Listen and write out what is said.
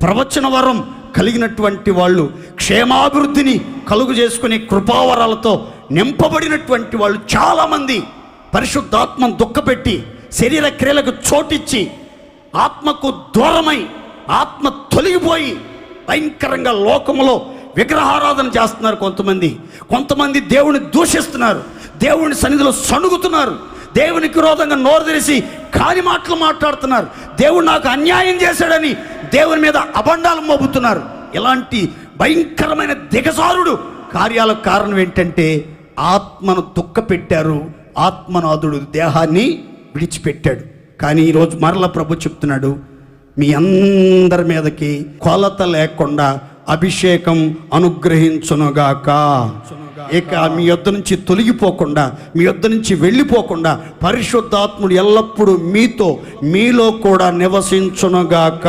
ప్రవచన వరం కలిగినటువంటి వాళ్ళు, క్షేమాభివృద్ధిని కలుగు చేసుకునే కృపావరాలతో నింపబడినటువంటి వాళ్ళు చాలామంది పరిశుద్ధాత్మను దుఃఖపెట్టి శరీర క్రియలకు చోటిచ్చి ఆత్మకు దూరమై ఆత్మ తొలగిపోయి భయంకరంగా లోకములో విగ్రహారాధన చేస్తున్నారు. కొంతమంది దేవుని దూషిస్తున్నారు, దేవుని సన్నిధిలో సణుగుతున్నారు, దేవునికి విరోధంగా నోరు తెరిచి కాని మాటలు మాట్లాడుతున్నారు, దేవుడు నాకు అన్యాయం చేశాడని దేవుని మీద అబండాలు మోపుతున్నారు. ఇలాంటి భయంకరమైన దిగజారుడు కార్యాలకు కారణం ఏంటంటే ఆత్మను దుఃఖపెట్టారు, ఆత్మనాథుడు దేహాన్ని విడిచిపెట్టాడు. కానీ ఈరోజు మరల ప్రభు చెప్తున్నాడు, మీ అందరి మీదకి కొలత లేకుండా అభిషేకం అనుగ్రహించునుగాక. ఇక మీ యొద్ద నుంచి తొలగిపోకుండా, మీ యొద్ద నుంచి వెళ్ళిపోకుండా పరిశుద్ధాత్ముడు ఎల్లప్పుడూ మీలో కూడా నివసించునుగాక.